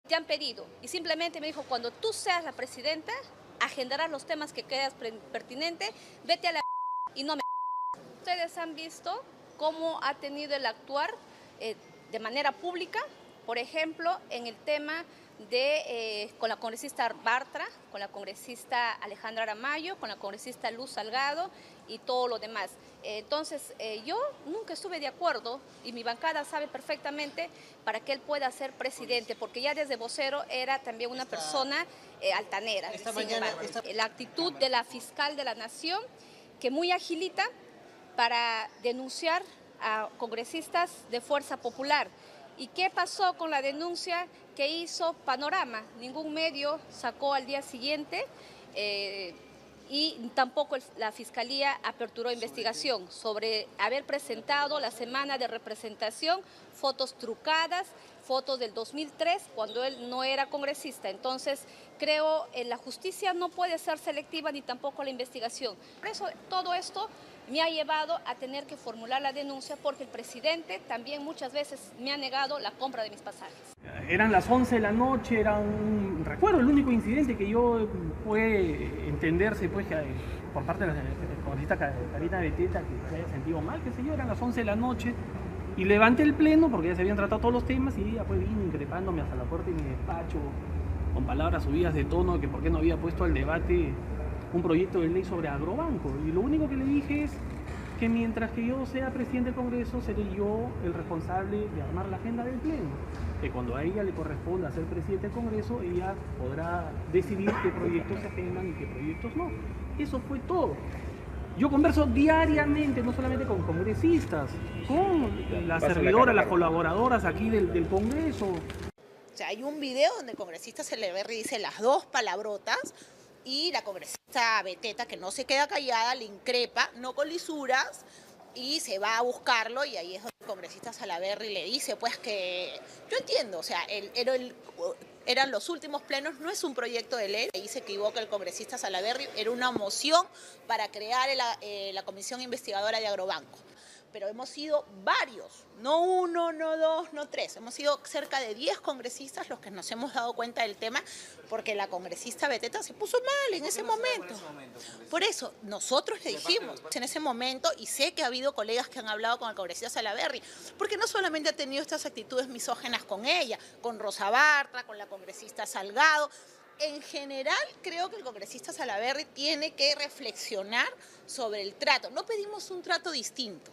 te han pedido y simplemente me dijo, cuando tú seas la presidenta, agendarás los temas que creas pertinente, vete a la y no me... Ustedes han visto cómo ha tenido el actuar de manera pública, por ejemplo, en el tema de con la congresista Bartra, con la congresista Alejandra Aramayo, con la congresista Luz Salgado y todo lo demás. Entonces, yo nunca estuve de acuerdo y mi bancada sabe perfectamente para que él pueda ser presidente, porque ya desde vocero era también una persona altanera. La actitud de la fiscal de la Nación, que muy agilita para denunciar a congresistas de Fuerza Popular. ¿Y qué pasó con la denuncia que hizo Panorama? Ningún medio sacó al día siguiente y tampoco la Fiscalía aperturó investigación sobre haber presentado la semana de representación, fotos trucadas, fotos del 2003, cuando él no era congresista. Entonces, creo que la justicia no puede ser selectiva ni tampoco la investigación. Por eso, todo esto me ha llevado a tener que formular la denuncia porque el presidente también muchas veces me ha negado la compra de mis pasajes. Eran las 11 de la noche, recuerdo el único incidente que yo pude entenderse pues, por parte de la congresista Karina Beteta, que se haya sentido mal, qué sé yo, eran las 11 de la noche, y levanté el pleno porque ya se habían tratado todos los temas y ella pues vino increpándome hasta la puerta de mi despacho con palabras subidas de tono, que por qué no había puesto al debate un proyecto de ley sobre agrobanco. Y lo único que le dije es que mientras que yo sea presidente del Congreso, seré yo el responsable de armar la agenda del Pleno. Que cuando a ella le corresponda ser presidente del Congreso, ella podrá decidir qué proyectos se agendan y qué proyectos no. Eso fue todo. Yo converso diariamente, no solamente con congresistas, con las servidoras, las colaboradoras aquí del Congreso. O sea, hay un video donde el congresista Salaverry dice las dos palabrotas, y la congresista Beteta, que no se queda callada, le increpa, no con lisuras, y se va a buscarlo, y ahí es donde el congresista Salaverry le dice, pues que yo entiendo, o sea, eran los últimos plenos, no es un proyecto de ley, ahí se equivoca el congresista Salaverry, era una moción para crear la comisión investigadora de Agrobanco. Pero hemos sido varios, no uno, no dos, no tres, hemos sido cerca de 10 congresistas los que nos hemos dado cuenta del tema, porque la congresista Beteta se puso mal en ese momento. Por eso, nosotros le dijimos en ese momento, y sé que ha habido colegas que han hablado con el congresista Salaverry, porque no solamente ha tenido estas actitudes misógenas con ella, con Rosa Bartra, con la congresista Salgado. En general, creo que el congresista Salaverry tiene que reflexionar sobre el trato. No pedimos un trato distinto.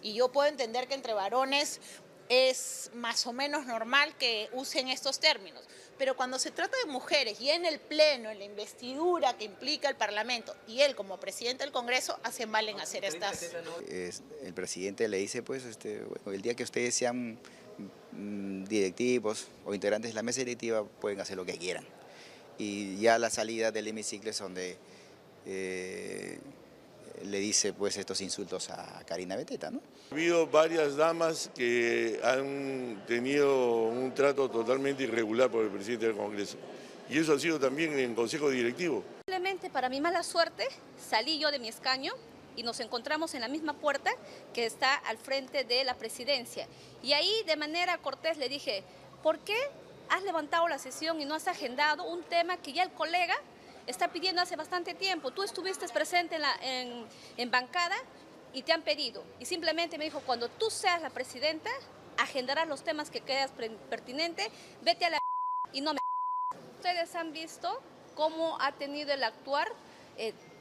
Y yo puedo entender que entre varones es más o menos normal que usen estos términos. Pero cuando se trata de mujeres y en el Pleno, en la investidura que implica el Parlamento, y él como presidente del Congreso, hace mal en hacer estas... El presidente le dice, pues, bueno, el día que ustedes sean directivos o integrantes de la mesa directiva, pueden hacer lo que quieran. Y ya a la salida del hemiciclo es donde... le dice pues estos insultos a Karina Beteta, ¿no? Ha habido varias damas que han tenido un trato totalmente irregular por el presidente del Congreso. Y eso ha sido también en el Consejo Directivo. Simplemente para mi mala suerte salí yo de mi escaño y nos encontramos en la misma puerta que está al frente de la presidencia. Y ahí de manera cortés le dije, ¿por qué has levantado la sesión y no has agendado un tema que ya el colega está pidiendo hace bastante tiempo? Tú estuviste presente en bancada y te han pedido. Y simplemente me dijo, cuando tú seas la presidenta, agendarás los temas que creas pertinente, vete a la y no me... Ustedes han visto cómo ha tenido el actuar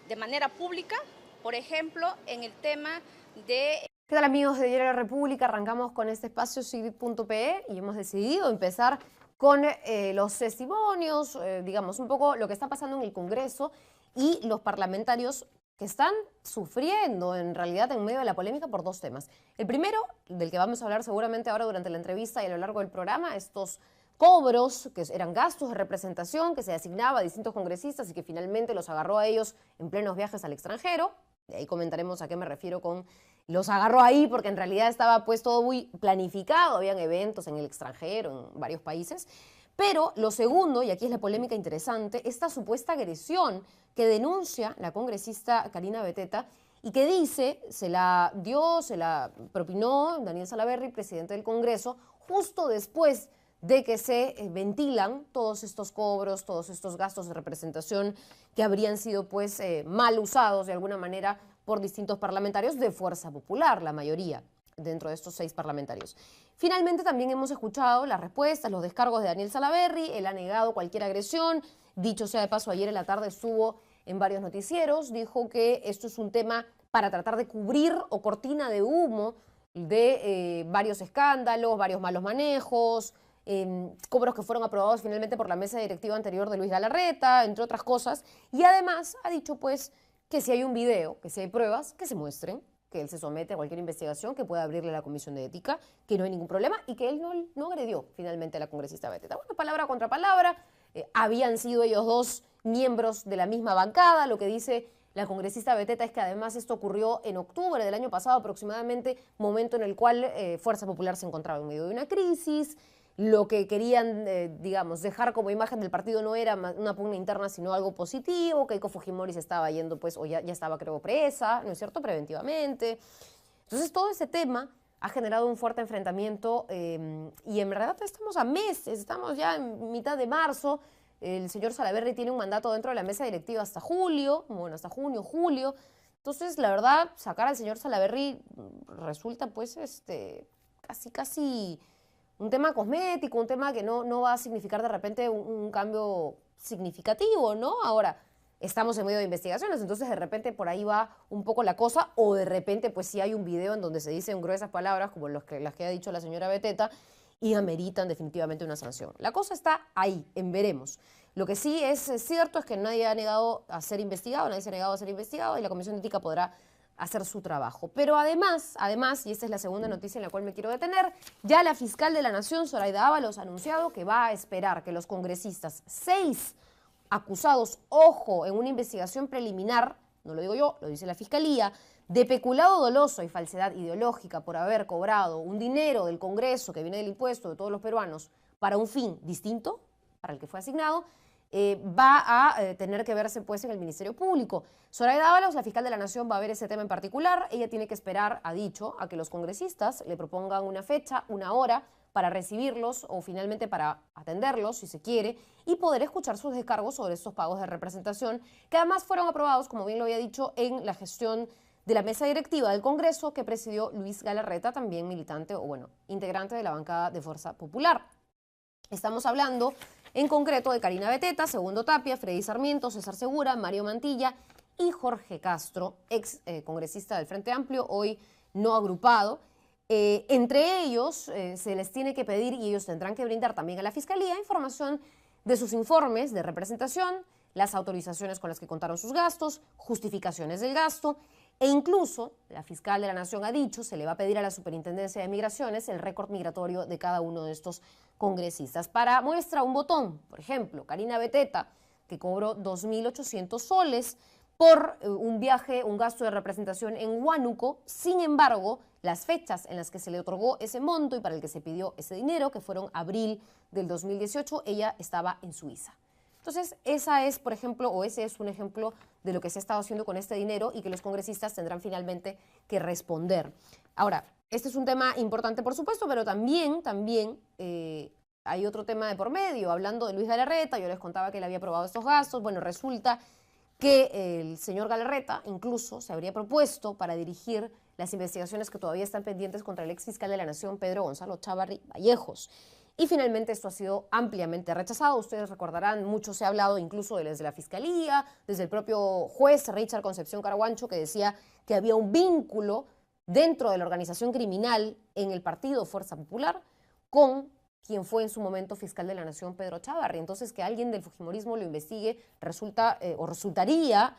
de manera pública, por ejemplo, en el tema de... ¿Qué tal, amigos de Diario de la República? Arrancamos con este espacio civil.pe y hemos decidido empezar con los testimonios, digamos, un poco lo que está pasando en el Congreso y los parlamentarios que están sufriendo en realidad en medio de la polémica por dos temas. El primero, del que vamos a hablar seguramente ahora durante la entrevista y a lo largo del programa, estos cobros que eran gastos de representación que se asignaba a distintos congresistas y que finalmente los agarró a ellos en plenos viajes al extranjero. De ahí comentaremos a qué me refiero con los agarró ahí, porque en realidad estaba pues todo muy planificado, habían eventos en el extranjero, en varios países. Pero lo segundo, y aquí es la polémica interesante, esta supuesta agresión que denuncia la congresista Karina Beteta y que dice se la propinó Daniel Salaverry, presidente del Congreso, justo después de que se ventilan todos estos cobros, todos estos gastos de representación que habrían sido pues mal usados de alguna manera por distintos parlamentarios de Fuerza Popular, la mayoría dentro de estos 6 parlamentarios. Finalmente también hemos escuchado las respuestas, los descargos de Daniel Salaverry. Él ha negado cualquier agresión. Dicho sea de paso, ayer en la tarde estuvo en varios noticieros, dijo que esto es un tema para tratar de cubrir o cortina de humo de varios escándalos, varios malos manejos, cobros que fueron aprobados finalmente por la mesa directiva anterior de Luis Galarreta, entre otras cosas. Y además ha dicho pues que si hay un video, que si hay pruebas, que se muestren, que él se somete a cualquier investigación que pueda abrirle a la Comisión de Ética, que no hay ningún problema y que él no agredió finalmente a la congresista Beteta. Bueno, palabra contra palabra, habían sido ellos dos miembros de la misma bancada. Lo que dice la congresista Beteta es que además esto ocurrió en octubre del año pasado aproximadamente, momento en el cual Fuerza Popular se encontraba en medio de una crisis. Lo que querían, digamos, dejar como imagen del partido no era una pugna interna, sino algo positivo. Keiko Fujimori se estaba yendo, pues, o ya estaba, creo, presa, ¿no es cierto?, preventivamente. Entonces, todo ese tema ha generado un fuerte enfrentamiento y en verdad estamos a meses, estamos ya en mitad de marzo. El señor Salaverry tiene un mandato dentro de la mesa directiva hasta julio, bueno, hasta junio, julio. Entonces, la verdad, sacar al señor Salaverry resulta, pues, casi un tema cosmético, un tema que no va a significar de repente un cambio significativo, ¿no? Ahora, estamos en medio de investigaciones, entonces de repente por ahí va un poco la cosa, o de repente pues sí hay un video en donde se dicen gruesas palabras como las que ha dicho la señora Beteta y ameritan definitivamente una sanción. La cosa está ahí, en veremos. Lo que sí es cierto es que nadie ha negado a ser investigado, nadie se ha negado a ser investigado y la Comisión de Ética podrá hacer su trabajo. Pero además, y esta es la segunda noticia en la cual me quiero detener, ya la fiscal de la Nación, Zoraida Ábalos, ha anunciado que va a esperar que los congresistas, 6 acusados, ojo, en una investigación preliminar, no lo digo yo, lo dice la Fiscalía, de peculado doloso y falsedad ideológica por haber cobrado un dinero del Congreso que viene del impuesto de todos los peruanos para un fin distinto, para el que fue asignado, va a tener que verse pues en el Ministerio Público. Zoraida Ábalos, la fiscal de la Nación, va a ver ese tema en particular. Ella tiene que esperar, ha dicho, a que los congresistas le propongan una fecha, una hora, para recibirlos o finalmente para atenderlos, si se quiere, y poder escuchar sus descargos sobre estos pagos de representación, que además fueron aprobados, como bien lo había dicho, en la gestión de la mesa directiva del Congreso que presidió Luis Galarreta, también militante o bueno, integrante de la bancada de Fuerza Popular. Estamos hablando en concreto de Karina Beteta, Segundo Tapia, Freddy Sarmiento, César Segura, Mario Mantilla y Jorge Castro, ex congresista del Frente Amplio, hoy no agrupado. Entre ellos se les tiene que pedir, y ellos tendrán que brindar también a la Fiscalía, información de sus informes de representación, las autorizaciones con las que contaron sus gastos, justificaciones del gasto, e incluso, la fiscal de la Nación ha dicho, se le va a pedir a la Superintendencia de Migraciones el récord migratorio de cada uno de estos congresistas. Para muestra un botón, por ejemplo, Karina Beteta, que cobró 2.800 soles por un viaje, un gasto de representación en Huánuco. Sin embargo, las fechas en las que se le otorgó ese monto y para el que se pidió ese dinero, que fueron abril del 2018, ella estaba en Suiza. Entonces, esa es, por ejemplo, o ese es un ejemplo de lo que se ha estado haciendo con este dinero y que los congresistas tendrán finalmente que responder. Ahora, este es un tema importante, por supuesto, pero también hay otro tema de por medio. Hablando de Luis Galarreta, yo les contaba que él había aprobado estos gastos. Bueno, resulta que el señor Galarreta incluso se habría propuesto para dirigir las investigaciones que todavía están pendientes contra el ex fiscal de la Nación, Pedro Gonzalo Chávarri Vallejos. Y finalmente esto ha sido ampliamente rechazado. Ustedes recordarán, mucho se ha hablado incluso desde la Fiscalía, desde el propio juez Richard Concepción Caraguancho, que decía que había un vínculo dentro de la organización criminal en el partido Fuerza Popular con quien fue en su momento fiscal de la Nación, Pedro Chávarri. Entonces, que alguien del fujimorismo lo investigue resultaría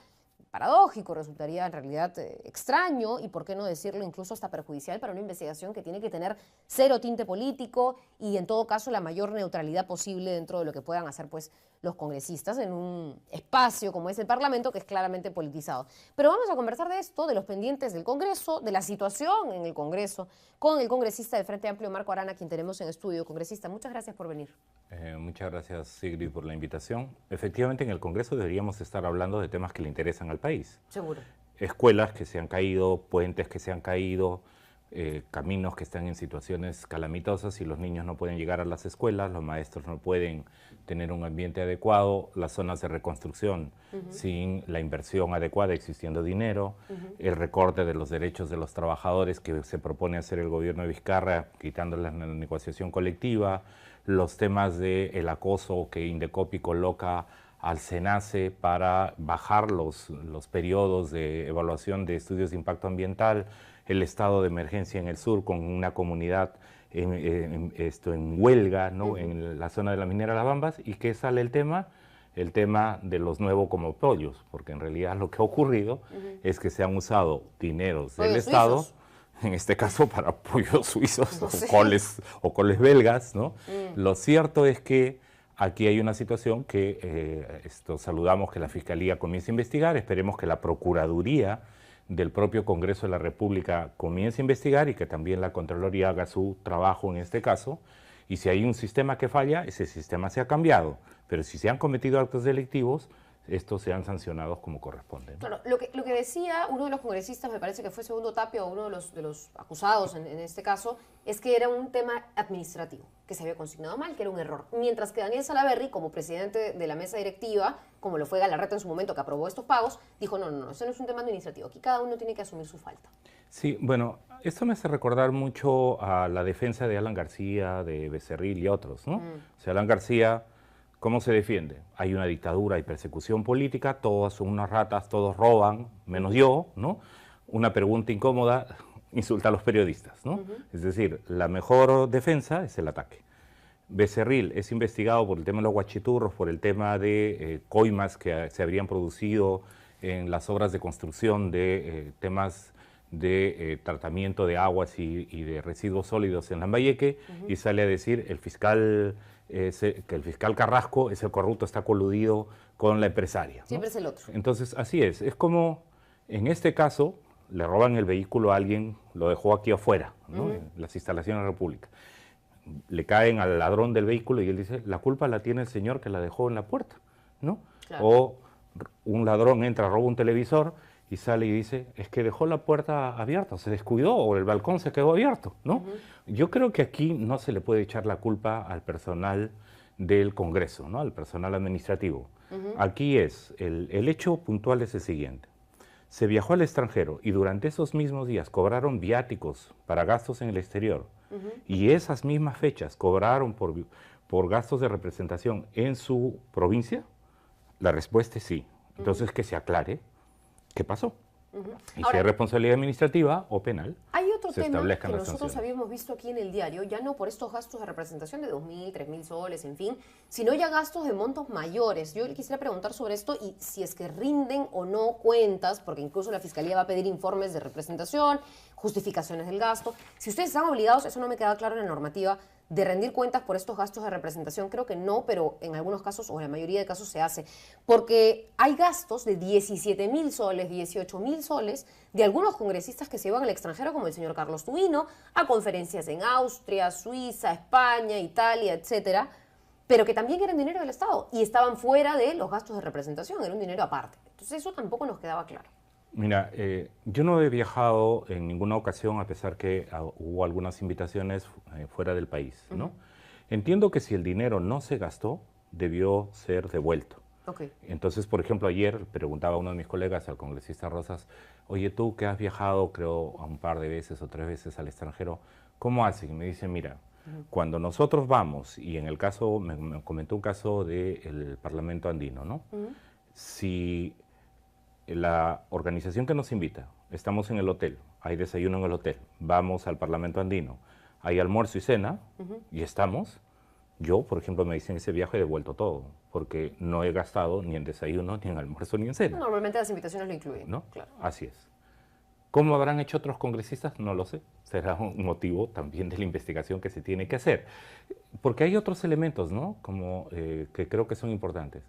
paradójico, resultaría en realidad extraño y, por qué no decirlo, incluso hasta perjudicial para una investigación que tiene que tener cero tinte político y, en todo caso, la mayor neutralidad posible dentro de lo que puedan hacer pues, los congresistas en un espacio como es el Parlamento, que es claramente politizado. Pero vamos a conversar de esto, de los pendientes del Congreso, de la situación en el Congreso, con el congresista del Frente Amplio, Marco Arana, quien tenemos en estudio. Congresista, muchas gracias por venir. Muchas gracias, Sigrid, por la invitación. Efectivamente, en el Congreso deberíamos estar hablando de temas que le interesan al país. Seguro. Escuelas que se han caído, puentes que se han caído, caminos que están en situaciones calamitosas y los niños no pueden llegar a las escuelas, los maestros no pueden tener un ambiente adecuado, las zonas de reconstrucción sin la inversión adecuada, existiendo dinero, el recorte de los derechos de los trabajadores que se propone hacer el gobierno de Vizcarra, quitándoles la negociación colectiva, los temas del acoso que Indecopi coloca al SENACE para bajar los periodos de evaluación de estudios de impacto ambiental, el estado de emergencia en el sur con una comunidad en huelga, ¿no? En la zona de la minera Las Bambas. ¿Y qué sale el tema? El tema de los nuevos como pollos, porque en realidad lo que ha ocurrido es que se han usado dineros del Estado, en este caso para pollos suizos o coles belgas, ¿no? Lo cierto es que aquí hay una situación que saludamos que la Fiscalía comience a investigar, esperemos que la Procuraduría del propio Congreso de la República comience a investigar y que también la Contraloría haga su trabajo en este caso. Y si hay un sistema que falla, ese sistema se ha cambiado. Pero si se han cometido actos delictivos, estos sean sancionados como corresponde, ¿no? Claro, lo que decía uno de los congresistas, me parece que fue Segundo Tapia, o uno de los acusados en este caso, es que era un tema administrativo, que se había consignado mal, que era un error. Mientras que Daniel Salaverry, como presidente de la mesa directiva, como lo fue Galarreta en su momento, que aprobó estos pagos, dijo, no, eso no es un tema administrativo, aquí cada uno tiene que asumir su falta. Sí, bueno, esto me hace recordar mucho a la defensa de Alan García, de Becerril y otros, ¿no? O sea, Alan García, ¿cómo se defiende? Hay una dictadura, hay persecución política, todos son unas ratas, todos roban, menos yo, ¿no? Una pregunta incómoda insulta a los periodistas, ¿no? Es decir, la mejor defensa es el ataque. Becerril es investigado por el tema de los guachiturros, por el tema de coimas que se habrían producido en las obras de construcción de temas de tratamiento de aguas y de residuos sólidos en Lambayeque, y sale a decir que el fiscal Carrasco es el corrupto, está coludido con la empresaria, ¿no? Siempre es el otro. Entonces, así es como en este caso le roban el vehículo a alguien, lo dejó aquí afuera, ¿no? En las instalaciones de la República. Le caen al ladrón del vehículo y él dice, la culpa la tiene el señor que la dejó en la puerta, ¿no? Claro. O un ladrón entra, roba un televisor y sale y dice, es que dejó la puerta abierta, se descuidó, o el balcón se quedó abierto, ¿no? Yo creo que aquí no se le puede echar la culpa al personal del Congreso, ¿no? Al personal administrativo. Aquí el hecho puntual es el siguiente. Se viajó al extranjero y durante esos mismos días cobraron viáticos para gastos en el exterior, y esas mismas fechas cobraron por gastos de representación en su provincia. La respuesta es sí. Entonces, que se aclare qué pasó. Y ahora, si hay responsabilidad administrativa o penal, hay otro se tema establezcan que las nosotros sanciones. habíamos visto aquí en el diario, ya no por estos gastos de representación de 2.000, 3.000 soles, en fin, sino ya gastos de montos mayores. Yo le quisiera preguntar sobre esto y si es que rinden o no cuentas, porque incluso la Fiscalía va a pedir informes de representación, justificaciones del gasto. Si ustedes están obligados, eso no me queda claro en la normativa, de rendir cuentas por estos gastos de representación, creo que no, pero en algunos casos o en la mayoría de casos se hace, porque hay gastos de 17.000 soles, 18.000 soles de algunos congresistas que se van al extranjero, como el señor Carlos Tuino, a conferencias en Austria, Suiza, España, Italia, etcétera, pero que también eran dinero del Estado y estaban fuera de los gastos de representación, era un dinero aparte. Entonces eso tampoco nos quedaba claro. Mira, yo no he viajado en ninguna ocasión, a pesar que hubo algunas invitaciones fuera del país, ¿no? Entiendo que si el dinero no se gastó, debió ser devuelto. Entonces, por ejemplo, ayer preguntaba a uno de mis colegas, al congresista Rosas, oye, tú que has viajado, creo, a un par de veces o 3 veces al extranjero, ¿cómo haces? Y me dice, mira, cuando nosotros vamos, y en el caso, me comentó un caso del Parlamento Andino, ¿no? Si la organización que nos invita, estamos en el hotel, hay desayuno en el hotel, vamos al Parlamento Andino, hay almuerzo y cena, y estamos, yo, por ejemplo, me dicen ese viaje he devuelto todo, porque no he gastado ni en desayuno, ni en almuerzo, ni en cena. Normalmente las invitaciones lo incluyen, ¿no? Claro. Así es. ¿Cómo habrán hecho otros congresistas? No lo sé. Será un motivo también de la investigación que se tiene que hacer. Porque hay otros elementos, ¿no? Como que creo que son importantes.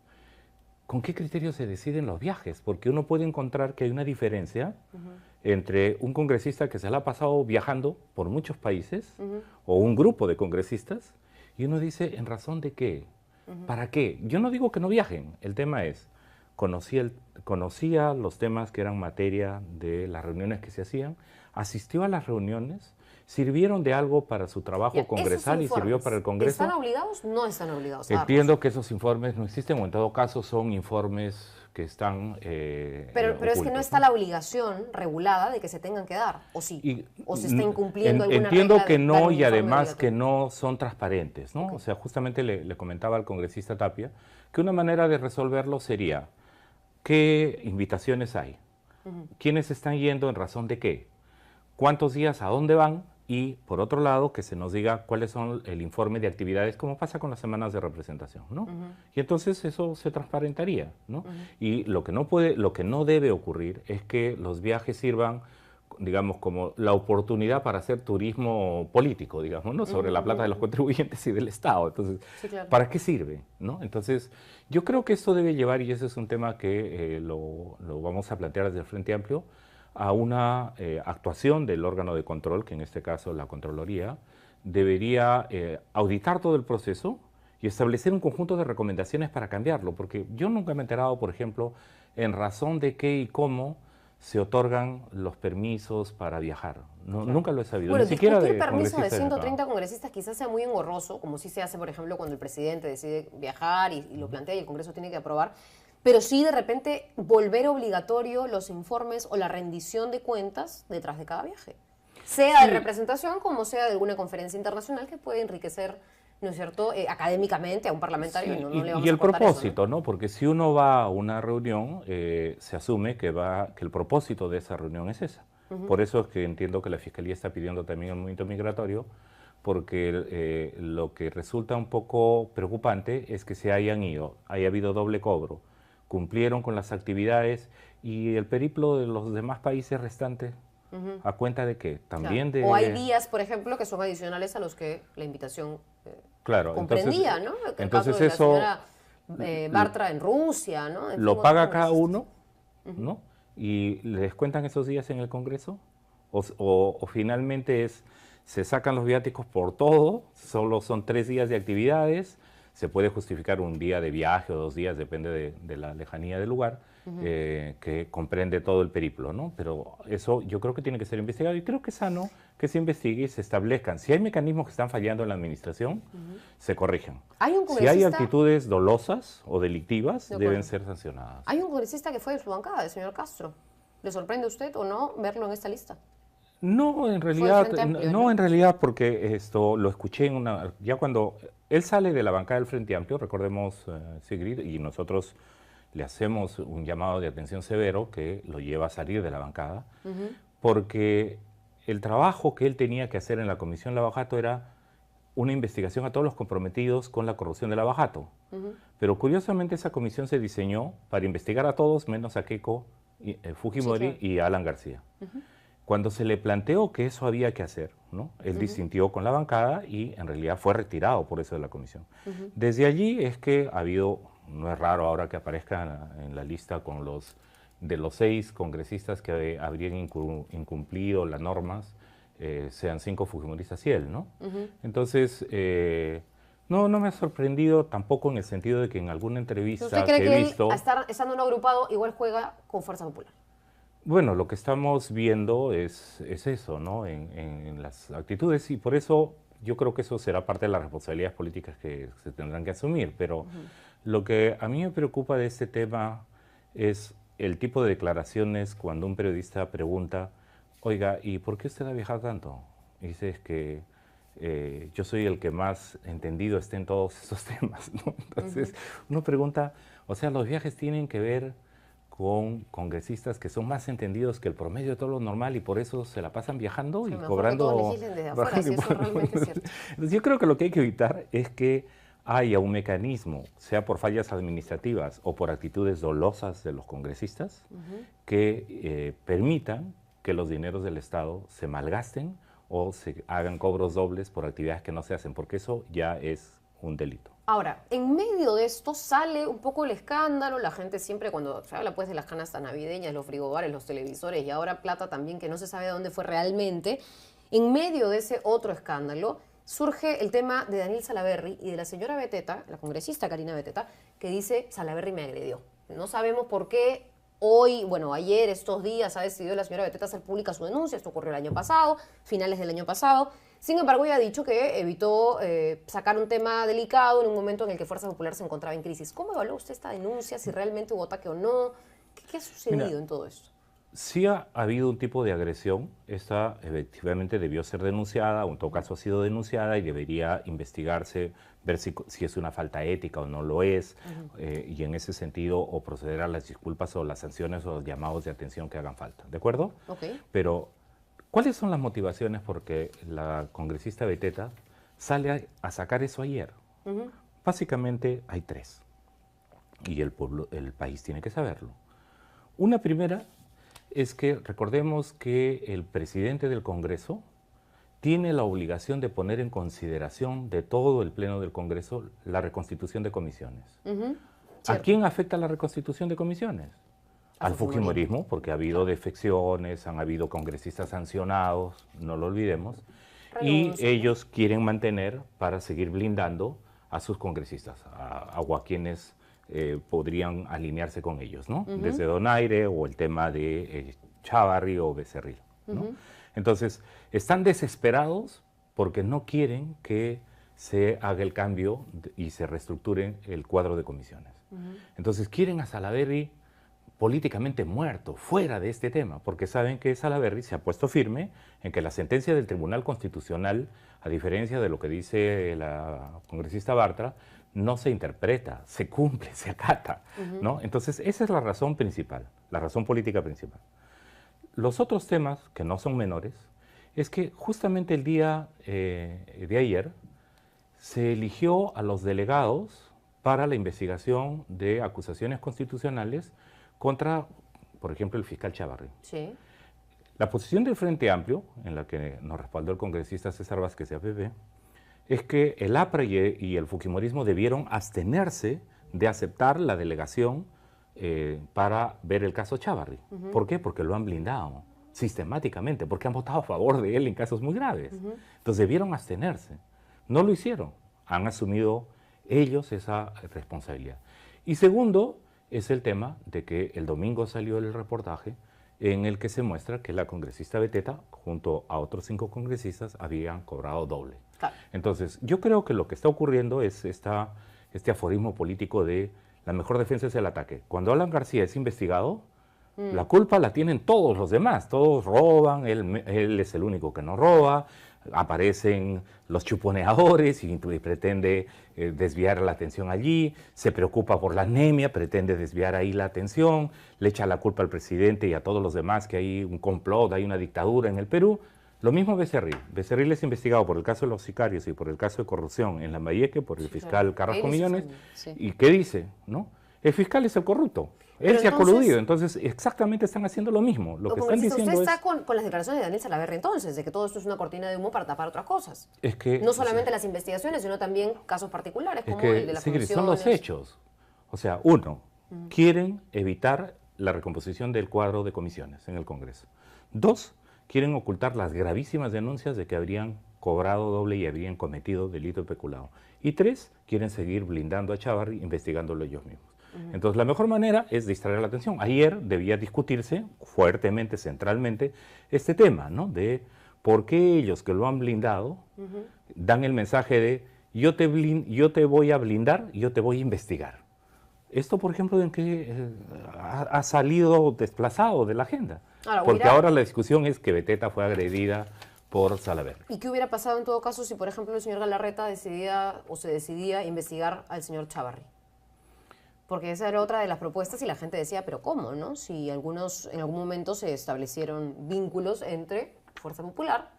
¿Con qué criterios se deciden los viajes? Porque uno puede encontrar que hay una diferencia entre un congresista que se la ha pasado viajando por muchos países o un grupo de congresistas y uno dice, ¿en razón de qué? ¿Para qué? Yo no digo que no viajen. El tema es, conocía los temas que eran materia de las reuniones que se hacían, asistió a las reuniones, sirvieron de algo para su trabajo congresal y sirvió para el Congreso. ¿Están obligados? No están obligados a Entiendo darlos. que esos informes no existen, o en todo caso son informes que están Pero es que ocultos, no está la obligación regulada de que se tengan que dar, ¿o sí? Y, ¿O se está incumpliendo alguna entiendo regla que de dar no, un y informe además que obligatorio? no son transparentes, ¿no? O sea, justamente le comentaba al congresista Tapia que una manera de resolverlo sería qué invitaciones hay, quiénes están yendo, en razón de qué, cuántos días, a dónde van, y por otro lado que se nos diga cuáles son el informe de actividades, como pasa con las semanas de representación, ¿no? Y entonces eso se transparentaría, ¿no? Y lo que no debe ocurrir es que los viajes sirvan, digamos, como la oportunidad para hacer turismo político, digamos, ¿no? Sobre la plata de los contribuyentes y del Estado. Entonces, Sí, claro. ¿para qué sirve? ¿No? Entonces, yo creo que esto debe llevar, y ese es un tema que lo vamos a plantear desde el Frente Amplio, a una actuación del órgano de control, que en este caso la Contraloría, debería auditar todo el proceso y establecer un conjunto de recomendaciones para cambiarlo, porque yo nunca me he enterado, por ejemplo, en razón de qué y cómo se otorgan los permisos para viajar. No, nunca lo he sabido. Bueno, ni siquiera discutir de permiso de congresistas de acá. 130 congresistas quizás sea muy engorroso, como sí se hace, por ejemplo, cuando el presidente decide viajar y lo plantea y el Congreso tiene que aprobar, pero sí de repente volver obligatorio los informes o la rendición de cuentas detrás de cada viaje. Sea de representación como sea de alguna conferencia internacional que puede enriquecer, ¿no es cierto?, académicamente a un parlamentario. Sí, y no le vamos y a el cortar propósito, eso, ¿no? Porque si uno va a una reunión, se asume que el propósito de esa reunión es esa. Por eso es que entiendo que la Fiscalía está pidiendo también el movimiento migratorio, porque lo que resulta un poco preocupante es que se hayan ido, haya habido doble cobro, cumplieron con las actividades, y el periplo de los demás países restantes, ¿a cuenta de qué? También Claro. de... O hay días, por ejemplo, que son adicionales a los que la invitación Claro, comprendía, ¿no? El entonces caso de eso la señora Bartra en Rusia, ¿no? En fin, lo otros paga cada congresistas. uno, ¿no? Y les descuentan esos días en el Congreso, o finalmente se sacan los viáticos por todo, solo son 3 días de actividades, se puede justificar un día de viaje o 2 días, depende de la lejanía del lugar, que comprende todo el periplo, ¿no? Pero eso yo creo que tiene que ser investigado, y creo que es sano que se investigue y se establezcan. Si hay mecanismos que están fallando en la administración, se corrijan. Hay un Si hay congresista- actitudes dolosas o delictivas, De acuerdo. deben ser sancionadas. Hay un congresista que fue de su bancada, el señor Castro. ¿Le sorprende a usted o no verlo en esta lista? No, en Fue del realidad, Frente Amplio, no, ¿no? en realidad, porque esto lo escuché ya cuando él sale de la bancada del Frente Amplio, recordemos, Sigrid, y nosotros le hacemos un llamado de atención severo que lo lleva a salir de la bancada, porque el trabajo que él tenía que hacer en la Comisión Lavajato era una investigación a todos los comprometidos con la corrupción de Lavajato. Pero curiosamente esa comisión se diseñó para investigar a todos menos a Keiko Fujimori, Sí, claro. y a Alan García. Cuando se le planteó que eso había que hacer, ¿no? Él disintió con la bancada y en realidad fue retirado por eso de la comisión. Desde allí es que ha habido, no es raro ahora que aparezca en la lista con de los 6 congresistas que habrían incumplido las normas, sean 5 fujimoristas y él, ¿no? Entonces, no me ha sorprendido tampoco, en el sentido de que en alguna entrevista ¿Usted cree que que he él, visto... estando no agrupado, igual juega con Fuerza Popular? Bueno, lo que estamos viendo es eso, ¿no? En las actitudes, y por eso yo creo que eso será parte de las responsabilidades políticas que se tendrán que asumir. Pero lo que a mí me preocupa de este tema es el tipo de declaraciones cuando un periodista pregunta, oiga, ¿y por qué usted ha viajado tanto? Y dice, es que yo soy el que más entendido esté en todos esos temas, ¿no? Entonces uno pregunta, o sea, los viajes tienen que ver con congresistas que son más entendidos que el promedio de todo lo normal, y por eso se la pasan viajando y Mejor que cobrando... todos legislen desde afuera, si eso realmente es cierto. Entonces, yo creo que lo que hay que evitar es que haya un mecanismo, sea por fallas administrativas o por actitudes dolosas de los congresistas, que permitan que los dineros del Estado se malgasten o se hagan cobros dobles por actividades que no se hacen, porque eso ya es un delito. Ahora, en medio de esto sale un poco el escándalo, la gente siempre cuando se habla pues de las canastas navideñas, los frigobares, los televisores y ahora plata también que no se sabe de dónde fue realmente, en medio de ese otro escándalo surge el tema de Daniel Salaverry y de la señora Beteta, la congresista Karina Beteta, que dice Salaverry me agredió. No sabemos por qué hoy, bueno, ayer, estos días, ha decidido la señora Beteta hacer pública su denuncia. Esto ocurrió el año pasado, finales del año pasado. Sin embargo, ella ha dicho que evitó sacar un tema delicado en un momento en el que Fuerza Popular se encontraba en crisis. ¿Cómo evaluó usted esta denuncia? Si realmente hubo ataque o no. ¿Qué ha sucedido en todo esto? Sí ha habido un tipo de agresión. Esta efectivamente debió ser denunciada, o en todo caso ha sido denunciada y debería investigarse, ver si es una falta ética o no lo es, y en ese sentido o proceder a las disculpas o las sanciones o los llamados de atención que hagan falta. ¿De acuerdo? Okay. Pero, ¿cuáles son las motivaciones por qué la congresista Beteta sale a sacar eso ayer? Básicamente hay tres, y el país tiene que saberlo. Una primera es que recordemos que el presidente del Congreso tiene la obligación de poner en consideración de todo el Pleno del Congreso la reconstitución de comisiones. ¿A quién afecta la reconstitución de comisiones? Al fujimorismo, porque ha habido defecciones, han habido congresistas sancionados, no lo olvidemos, y ellos quieren mantener para seguir blindando a sus congresistas, o a quienes podrían alinearse con ellos, ¿no? Desde Donaire o el tema de Chávarri o Becerril, ¿no? Entonces, están desesperados porque no quieren que se haga el cambio y se reestructure el cuadro de comisiones. Entonces, quieren a Salaverry políticamente muerto, fuera de este tema, porque saben que Salaverry se ha puesto firme en que la sentencia del Tribunal Constitucional, a diferencia de lo que dice la congresista Bartra, no se interpreta, se cumple, se acata, ¿no? Entonces, esa es la razón principal, la razón política principal. Los otros temas, que no son menores, es que justamente el día de ayer se eligió a los delegados para la investigación de acusaciones constitucionales contra, por ejemplo, el fiscal Chávarri. Sí. La posición del Frente Amplio, en la que nos respaldó el congresista César Vázquez de APP, es que el APRA y el fujimorismo debieron abstenerse de aceptar la delegación para ver el caso Chávarri. ¿Por qué? Porque lo han blindado sistemáticamente, porque han votado a favor de él en casos muy graves. Entonces debieron abstenerse. No lo hicieron. Han asumido ellos esa responsabilidad. Y segundo, es el tema de que el domingo salió el reportaje en el que se muestra que la congresista Beteta, junto a otros 5 congresistas, habían cobrado doble. Claro. Entonces, yo creo que lo que está ocurriendo es este aforismo político de la mejor defensa es el ataque. Cuando Alan García es investigado, la culpa la tienen todos los demás. Todos roban, él es el único que no roba, aparecen los chuponeadores y pretende desviar la atención allí, se preocupa por la anemia, pretende desviar ahí la atención, le echa la culpa al presidente y a todos los demás que hay un complot, hay una dictadura en el Perú. Lo mismo Becerril. Becerril es investigado por el caso de los sicarios y por el caso de corrupción en Lambayeque por el fiscal Carrasco Millones. ¿Y qué dice? ¿No? El fiscal es el corrupto. Él se ha coludido, entonces exactamente están haciendo lo mismo. Lo que están diciendo usted está con las declaraciones de Daniel Salaverry entonces, de que todo esto es una cortina de humo para tapar otras cosas. Es que, no solamente las investigaciones, sino también casos particulares como el de las comisiones. Son los hechos. O sea, uno, quieren evitar la recomposición del cuadro de comisiones en el Congreso. Dos, quieren ocultar las gravísimas denuncias de que habrían cobrado doble y habrían cometido delito de peculado. Y tres, quieren seguir blindando a Chávarri, investigándolo ellos mismos. Entonces, la mejor manera es distraer la atención. Ayer debía discutirse fuertemente, centralmente, este tema, ¿no? De por qué ellos que lo han blindado dan el mensaje de yo te voy a blindar, yo te voy a investigar. Esto, por ejemplo, en que ha salido desplazado de la agenda. Porque ahora la discusión es que Beteta fue agredida por Salaverry. ¿Y qué hubiera pasado en todo caso si, por ejemplo, el señor Galarreta se decidía investigar al señor Chávarri? Porque esa era otra de las propuestas y la gente decía, pero ¿cómo, no? Si en algún momento se establecieron vínculos entre Fuerza Popular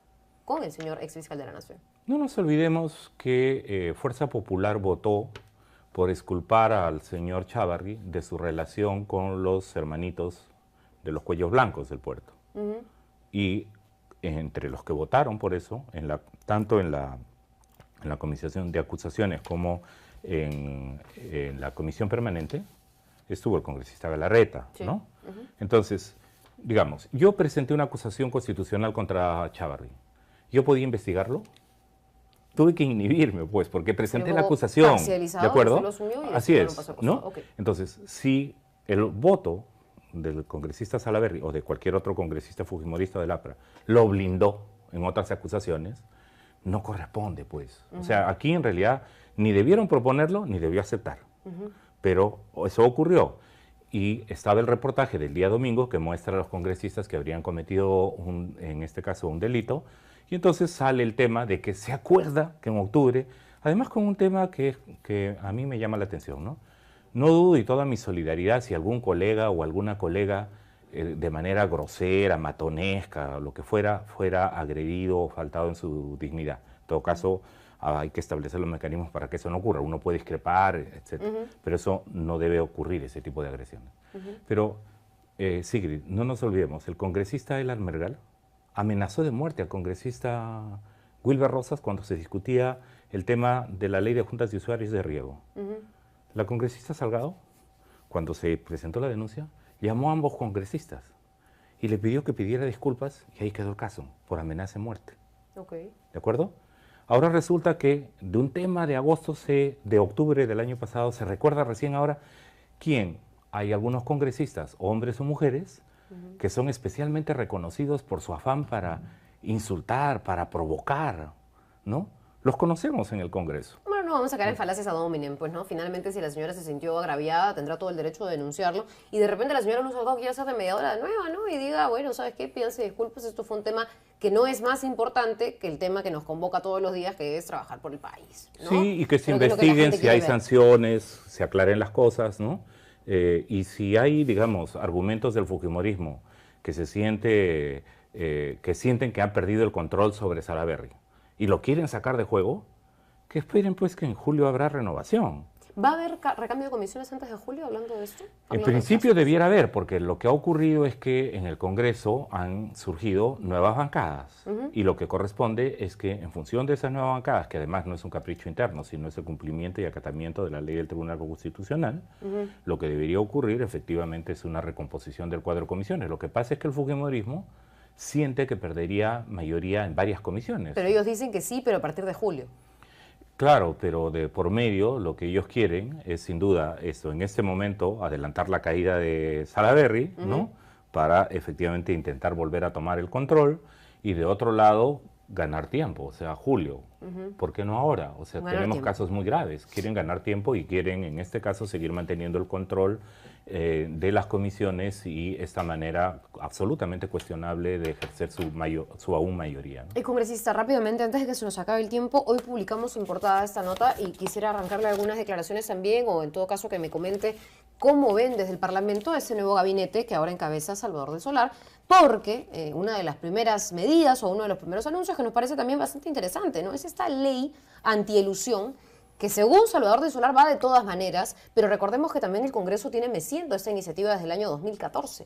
con el señor exfiscal de la Nación. No nos olvidemos que Fuerza Popular votó por exculpar al señor Chávarri de su relación con los hermanitos de los cuellos blancos del puerto. Y entre los que votaron por eso, tanto en la comisión de acusaciones como en la comisión permanente, estuvo el congresista Galarreta, ¿no? Entonces, digamos, yo presenté una acusación constitucional contra Chávarri. ¿Yo podía investigarlo? Tuve que inhibirme, pues, porque presenté la acusación, ¿de acuerdo? Lo asumió y así es, no pasó ¿no? Okay. Entonces, si el voto del congresista Salaverry o de cualquier otro congresista fujimorista del APRA lo blindó en otras acusaciones, no corresponde, pues. O sea, aquí en realidad ni debieron proponerlo ni debió aceptar. Pero eso ocurrió. Y estaba el reportaje del día domingo que muestra a los congresistas que habrían cometido, en este caso, un delito. Y entonces sale el tema de que se acuerda que en octubre, además con un tema que a mí me llama la atención, ¿no? No dudo y toda mi solidaridad si algún colega o alguna colega de manera grosera, matonesca, lo que fuera agredido o faltado en su dignidad. En todo caso, hay que establecer los mecanismos para que eso no ocurra. Uno puede discrepar, etc. Pero eso no debe ocurrir, ese tipo de agresiones. Pero, Sigrid, no nos olvidemos, el congresista Elar Mergal amenazó de muerte al congresista Wilber Rosas cuando se discutía el tema de la ley de juntas de usuarios de riego. La congresista Salgado, cuando se presentó la denuncia, llamó a ambos congresistas y le pidió que pidiera disculpas y ahí quedó el caso, por amenaza de muerte. ¿De acuerdo? Ahora resulta que de un tema de de octubre del año pasado, se recuerda recién ahora quién. Hay algunos congresistas, hombres o mujeres, que son especialmente reconocidos por su afán para insultar, para provocar, ¿no? Los conocemos en el Congreso. Bueno, no vamos a caer en falacias ad hominem, pues, ¿no? Finalmente, si la señora se sintió agraviada, tendrá todo el derecho de denunciarlo. Y de repente la señora Luz Salgado quiere ser de mediadora de nueva, ¿no? Y diga, bueno, ¿sabes qué? Pídanse disculpas, esto fue un tema que no es más importante que el tema que nos convoca todos los días, que es trabajar por el país, ¿no? Sí, y que se Creo que es lo que la investiguen gente si hay quiere ver. sanciones, se aclaren las cosas, ¿no? Y si hay, digamos, argumentos del fujimorismo que sienten que han perdido el control sobre Salaverry y lo quieren sacar de juego, que esperen pues que en julio habrá renovación. ¿Va a haber recambio de comisiones antes de julio, hablando de esto? En Hablando de principio plazos. debiera haber, porque lo que ha ocurrido es que en el Congreso han surgido nuevas bancadas y lo que corresponde es que en función de esas nuevas bancadas, que además no es un capricho interno, sino es el cumplimiento y acatamiento de la ley del Tribunal Constitucional, lo que debería ocurrir efectivamente es una recomposición del cuadro de comisiones. Lo que pasa es que el fujimorismo siente que perdería mayoría en varias comisiones. Pero ellos dicen que sí, pero a partir de julio. Claro, pero de por medio lo que ellos quieren es sin duda esto, en este momento adelantar la caída de Salaverry, ¿no? Para efectivamente intentar volver a tomar el control y de otro lado ganar tiempo, o sea, julio. ¿Por qué no ahora? O sea, Ganar tenemos tiempo. casos muy graves, quieren ganar tiempo y quieren en este caso seguir manteniendo el control de las comisiones y esta manera absolutamente cuestionable de ejercer su aún mayoría, ¿no? Congresista, rápidamente, antes de que se nos acabe el tiempo, hoy publicamos en portada esta nota y quisiera arrancarle algunas declaraciones también, o en todo caso que me comente cómo ven desde el Parlamento ese nuevo gabinete que ahora encabeza Salvador del Solar, porque una de las primeras medidas o uno de los primeros anuncios que nos parece también bastante interesante, ¿no? Es esta ley antielusión que según Salvador del Solar va de todas maneras, pero recordemos que también el Congreso tiene meciendo esta iniciativa desde el año 2014.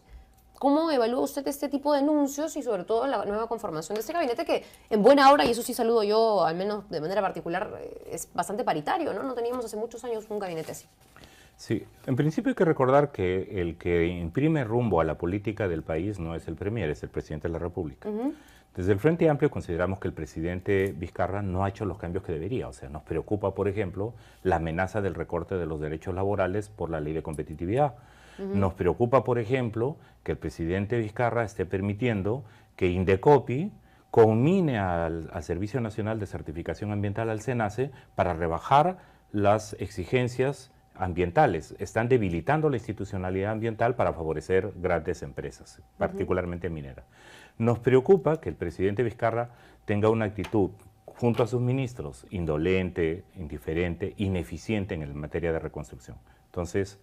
¿Cómo evalúa usted este tipo de anuncios y sobre todo la nueva conformación de este gabinete que en buena hora, y eso sí saludo yo al menos de manera particular, es bastante paritario, ¿no? No teníamos hace muchos años un gabinete así. Sí, en principio hay que recordar que el que imprime rumbo a la política del país no es el Premier, es el presidente de la República. Desde el Frente Amplio consideramos que el presidente Vizcarra no ha hecho los cambios que debería. O sea, nos preocupa, por ejemplo, la amenaza del recorte de los derechos laborales por la ley de competitividad. Nos preocupa, por ejemplo, que el presidente Vizcarra esté permitiendo que Indecopi conmine al Servicio Nacional de Certificación Ambiental, al SENACE, para rebajar las exigencias ambientales. Están debilitando la institucionalidad ambiental para favorecer grandes empresas, particularmente mineras. Nos preocupa que el presidente Vizcarra tenga una actitud junto a sus ministros indolente, indiferente, ineficiente en materia de reconstrucción. Entonces,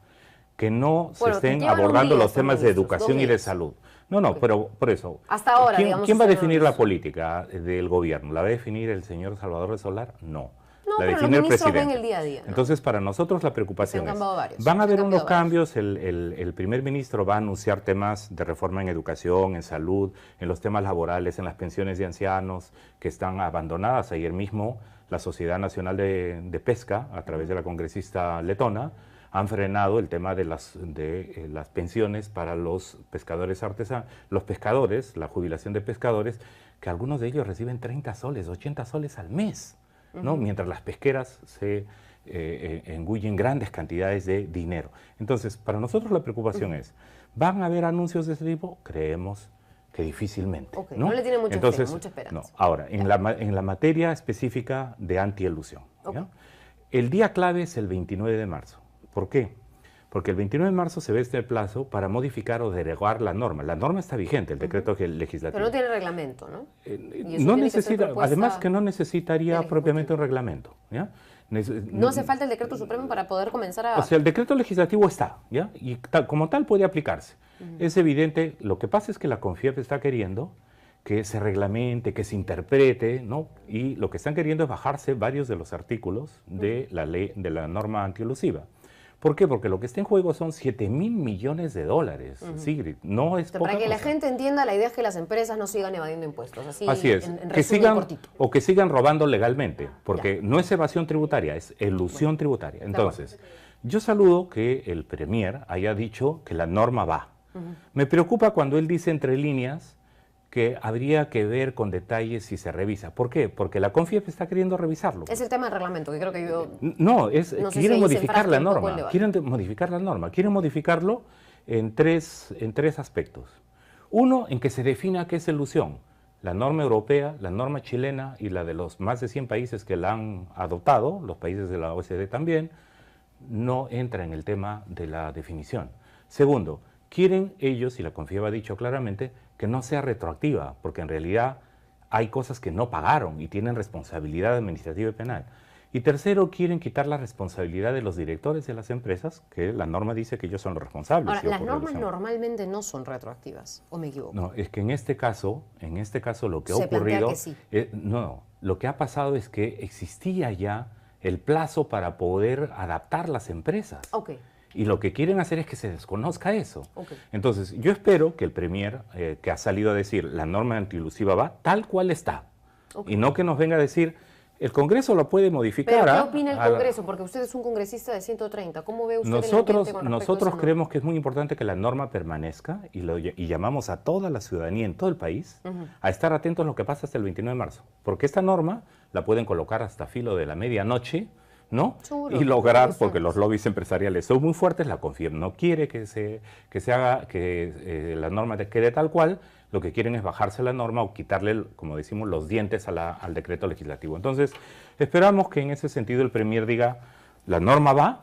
que no se estén abordando los temas de educación y de salud. No, pero por eso. Hasta ahora, ¿Quién va a definir la política del gobierno? ¿La va a definir el señor Salvador del Solar? No. No, La pero define los el ministros presidente. ven el día a día, ¿no? Entonces, para nosotros la preocupación Se han es, cambiado varios. van a haber Se han unos cambiado cambios, el primer ministro va a anunciar temas de reforma en educación, en salud, en los temas laborales, en las pensiones de ancianos que están abandonadas. Ayer mismo la Sociedad Nacional de Pesca, a través de la congresista letona, han frenado el tema de las pensiones para los pescadores artesanos, los pescadores, la jubilación de pescadores, que algunos de ellos reciben 30 soles, 80 soles al mes, ¿no? Mientras las pesqueras se engullen grandes cantidades de dinero. Entonces, para nosotros la preocupación es, ¿van a haber anuncios de este tipo? Creemos que difícilmente. Okay, ¿no? No le tiene mucha Entonces, fe, mucha esperanza. No. Ahora, en la materia específica de antielusión, Okay. ¿ya? El día clave es el 29 de marzo. ¿Por qué? Porque el 29 de marzo se ve este plazo para modificar o derogar la norma. La norma está vigente, el decreto legislativo. Pero no tiene reglamento, ¿no? No necesita, además que no necesitaría propiamente un reglamento. ¿Ya? No hace falta el decreto supremo para poder comenzar a... O sea, el decreto legislativo está, ¿ya? Y como tal puede aplicarse. Es evidente, lo que pasa es que la CONFIEP está queriendo que se reglamente, que se interprete, ¿no? Y lo que están queriendo es bajarse varios de los artículos de la ley, de la norma antielusiva. ¿Por qué? Porque lo que está en juego son 7.000 millones de dólares, Sigrid. No es poca Para que la cosa. gente entienda, la idea es que las empresas no sigan evadiendo impuestos. Así es, en que resumen sigan cortito. o que sigan robando legalmente, porque no es evasión tributaria, es elusión tributaria. Entonces, yo saludo que el Premier haya dicho que la norma va. Me preocupa cuando él dice entre líneas que habría que ver con detalles si se revisa. ¿Por qué? Porque la CONFIEP está queriendo revisarlo. Es el tema del reglamento, que creo que yo... No, no sé si quieren ahí se modificar la enfrasca un poco el norma. debate. Quieren modificar la norma. Quieren modificarlo en tres aspectos. Uno, en que se defina qué es elusión. La norma europea, la norma chilena y la de los más de 100 países que la han adoptado, los países de la OECD también, no entra en el tema de la definición. Segundo, quieren ellos, y la CONFIEP ha dicho claramente, que no sea retroactiva, porque en realidad hay cosas que no pagaron y tienen responsabilidad administrativa y penal. Y tercero, quieren quitar la responsabilidad de los directores de las empresas, que la norma dice que ellos son los responsables. Ahora, si las ocurre normas elusión. normalmente no son retroactivas, ¿o me equivoco? No, es que en este caso lo que ha Se plantea ocurrido, que sí. no, lo que ha pasado es que existía ya el plazo para poder adaptar las empresas. Ok. Y lo que quieren hacer es que se desconozca eso. Ok. Entonces, yo espero que el Premier, que ha salido a decir la norma antielusiva va tal cual está, Ok. y no que nos venga a decir el Congreso lo puede modificar. Pero ¿qué ¿ah? opina el A la- Congreso? Porque usted es un congresista de 130. ¿Cómo ve usted el ambiente con respecto a Nosotros esa creemos que es muy importante que la norma permanezca y llamamos a toda la ciudadanía en todo el país a estar atentos a lo que pasa hasta el 29 de marzo. Porque esta norma la pueden colocar hasta filo de la medianoche, ¿no? Seguro, Y lograr, eso porque es. los lobbies empresariales son muy fuertes, la CONFIEP no quiere que se haga, que la norma quede tal cual, lo que quieren es bajarse la norma o quitarle, como decimos, los dientes al decreto legislativo. Entonces, esperamos que en ese sentido el Premier diga, la norma va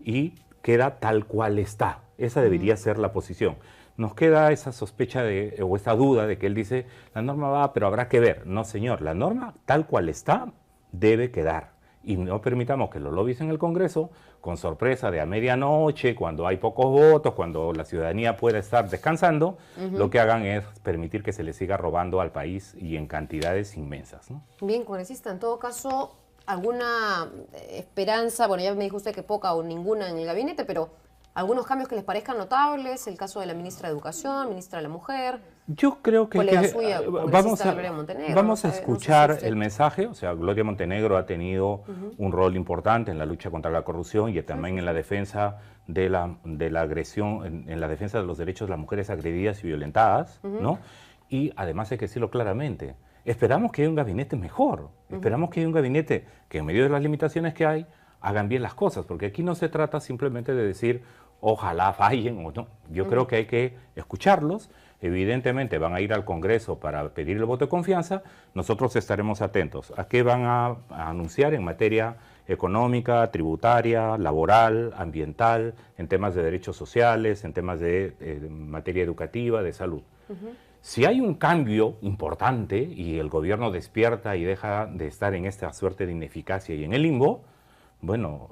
y queda tal cual está. Esa debería ser la posición. Nos queda esa sospecha o esa duda de que él dice, la norma va, pero habrá que ver. No, señor, la norma tal cual está debe quedar. Y no permitamos que los lobbies en el Congreso, con sorpresa de a medianoche, cuando hay pocos votos, cuando la ciudadanía pueda estar descansando, lo que hagan es permitir que se le siga robando al país y en cantidades inmensas, ¿no? Bien, congresista, en todo caso, ¿alguna esperanza? Bueno, ya me dijo usted que poca o ninguna en el gabinete, pero algunos cambios que les parezcan notables, el caso de la ministra de Educación, ministra de la Mujer. Yo creo que, Colega suya, congresista Gloria Montenegro, vamos no a sé, escuchar no sé si usted- el mensaje. O sea, Gloria Montenegro ha tenido un rol importante en la lucha contra la corrupción y también en la defensa de la agresión, en la defensa de los derechos de las mujeres agredidas y violentadas, ¿no? Y además hay que decirlo claramente, esperamos que haya un gabinete mejor, esperamos que haya un gabinete que en medio de las limitaciones que hay, hagan bien las cosas, porque aquí no se trata simplemente de decir ojalá fallen o no. Yo creo que hay que escucharlos. Evidentemente van a ir al Congreso para pedir el voto de confianza. Nosotros estaremos atentos a qué van a anunciar en materia económica, tributaria, laboral, ambiental, en temas de derechos sociales, en temas de materia educativa, de salud. Si hay un cambio importante y el gobierno despierta y deja de estar en esta suerte de ineficacia y en el limbo, bueno,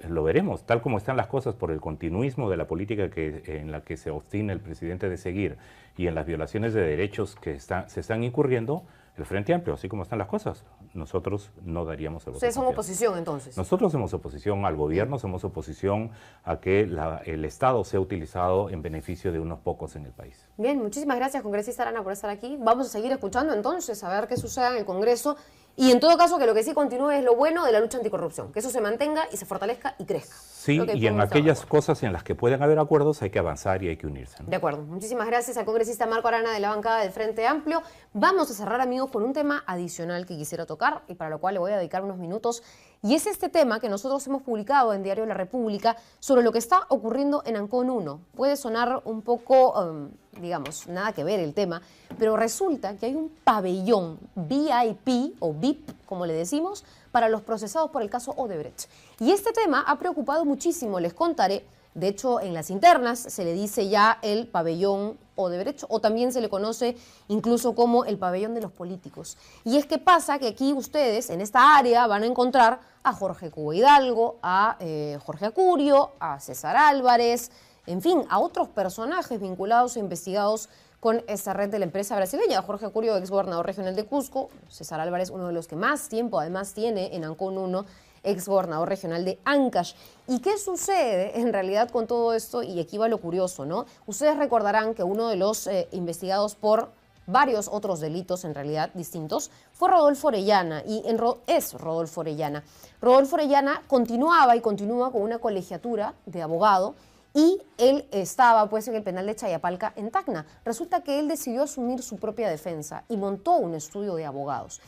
lo veremos, tal como están las cosas por el continuismo de la política en la que se obstina el presidente de seguir y en las violaciones de derechos que se están incurriendo, el Frente Amplio, así como están las cosas, nosotros no daríamos el voto. Ustedes son de confianza. oposición, entonces. Nosotros somos oposición al gobierno, somos oposición a que el Estado sea utilizado en beneficio de unos pocos en el país. Bien, muchísimas gracias, congresista Arana, por estar aquí. Vamos a seguir escuchando entonces, a ver qué sucede en el Congreso. Y en todo caso, que lo que sí continúe es lo bueno de la lucha anticorrupción, que eso se mantenga y se fortalezca y crezca. Sí, Creo que y en podemos estar aquellas de acuerdo. cosas en las que puedan haber acuerdos hay que avanzar y hay que unirse, ¿no? De acuerdo. Muchísimas gracias al congresista Marco Arana de la bancada del Frente Amplio. Vamos a cerrar, amigos, con un tema adicional que quisiera tocar y para lo cual le voy a dedicar unos minutos, Y es este tema que nosotros hemos publicado en Diario La República sobre lo que está ocurriendo en Ancón 1. Puede sonar un poco, digamos, nada que ver el tema, pero resulta que hay un pabellón VIP o VIP, como le decimos, para los procesados por el caso Odebrecht. Y este tema ha preocupado muchísimo, les contaré. De hecho, en las internas se le dice ya el pabellón Odebrecht, o también se le conoce incluso como el pabellón de los políticos. Y es que pasa que aquí ustedes, en esta área, van a encontrar a Jorge Cubo Hidalgo, a Jorge Acurio, a César Álvarez, en fin, a otros personajes vinculados e investigados con esta red de la empresa brasileña. Jorge Acurio, ex gobernador regional de Cusco; César Álvarez, uno de los que más tiempo además tiene en Ancón 1, ex gobernador regional de Ancash. ¿Y qué sucede en realidad con todo esto? Y aquí va lo curioso, ¿no? Ustedes recordarán que uno de los investigados por varios otros delitos, en realidad distintos, fue Rodolfo Orellana, y es Rodolfo Orellana. Rodolfo Orellana continuaba y continúa con una colegiatura de abogado, y él estaba pues en el penal de Chayapalca, en Tacna. Resulta que él decidió asumir su propia defensa y montó un estudio de abogados.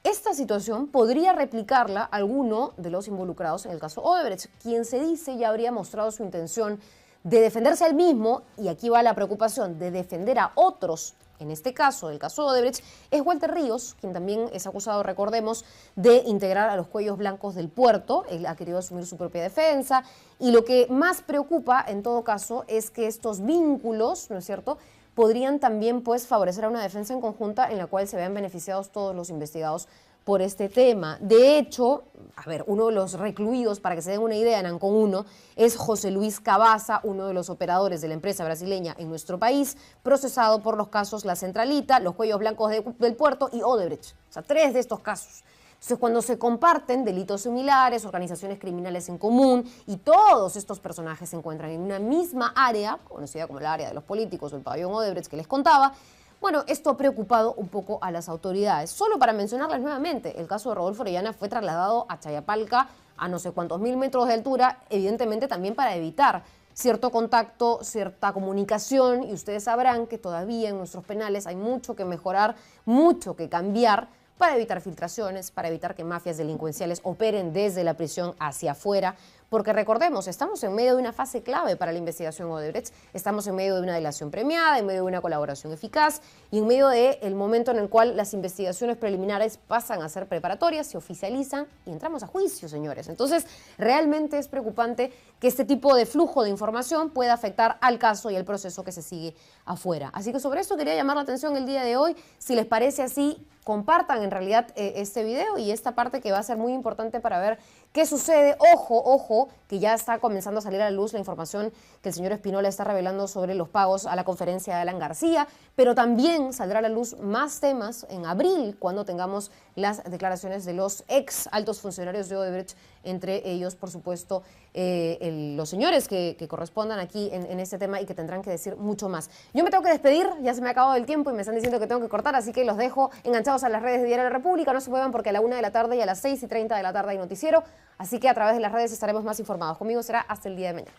Esta situación podría replicarla alguno de los involucrados en el caso Odebrecht, quien se dice ya habría mostrado su intención de defenderse al mismo, y aquí va la preocupación, de defender a otros. En este caso, el caso Odebrecht, es Walter Ríos, quien también es acusado, recordemos, de integrar a los cuellos blancos del puerto. Él ha querido asumir su propia defensa, y lo que más preocupa, en todo caso, es que estos vínculos, ¿no es cierto?, podrían también pues favorecer a una defensa en conjunta en la cual se vean beneficiados todos los investigados por este tema. De hecho, a ver, uno de los recluidos, para que se den una idea, en Ancón 1, es José Luis Cabaza, uno de los operadores de la empresa brasileña en nuestro país, procesado por los casos La Centralita, los cuellos blancos del puerto y Odebrecht. O sea, 3 de estos casos. Entonces, cuando se comparten delitos similares, organizaciones criminales en común, y todos estos personajes se encuentran en una misma área, conocida como el área de los políticos o el pabellón Odebrecht que les contaba, bueno, esto ha preocupado un poco a las autoridades. Solo para mencionarles nuevamente, el caso de Rodolfo Orellana fue trasladado a Chayapalca, a no sé cuántos mil metros de altura, evidentemente también para evitar cierto contacto, cierta comunicación, y ustedes sabrán que todavía en nuestros penales hay mucho que mejorar, mucho que cambiar, para evitar filtraciones, para evitar que mafias delincuenciales operen desde la prisión hacia afuera, porque recordemos, estamos en medio de una fase clave para la investigación Odebrecht, estamos en medio de una delación premiada, en medio de una colaboración eficaz, y en medio del momento en el cual las investigaciones preliminares pasan a ser preparatorias, se oficializan y entramos a juicio, señores. Entonces, realmente es preocupante que este tipo de flujo de información pueda afectar al caso y al proceso que se sigue afuera. Así que sobre esto quería llamar la atención el día de hoy. Si les parece así, compartan en realidad este video y esta parte, que va a ser muy importante para ver qué sucede. Ojo, ojo, que ya está comenzando a salir a la luz la información que el señor Espinola está revelando sobre los pagos a la conferencia de Alan García, pero también saldrá a la luz más temas en abril, cuando tengamos las declaraciones de los ex altos funcionarios de Odebrecht, entre ellos, por supuesto, los señores que correspondan aquí en este tema y que tendrán que decir mucho más. Yo me tengo que despedir, ya se me ha acabado el tiempo y me están diciendo que tengo que cortar, así que los dejo enganchados a las redes de Diario La República. No se muevan, porque a la 1 de la tarde y a las 6:30 de la tarde hay noticiero, así que a través de las redes estaremos más informados. Conmigo será hasta el día de mañana.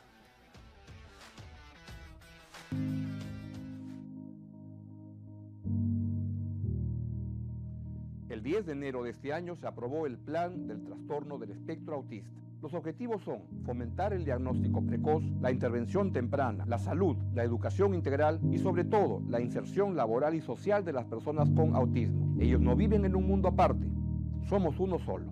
El 10 de enero de este año se aprobó el Plan del Trastorno del Espectro Autista. Los objetivos son fomentar el diagnóstico precoz, la intervención temprana, la salud, la educación integral y sobre todo la inserción laboral y social de las personas con autismo. Ellos no viven en un mundo aparte, somos uno solo.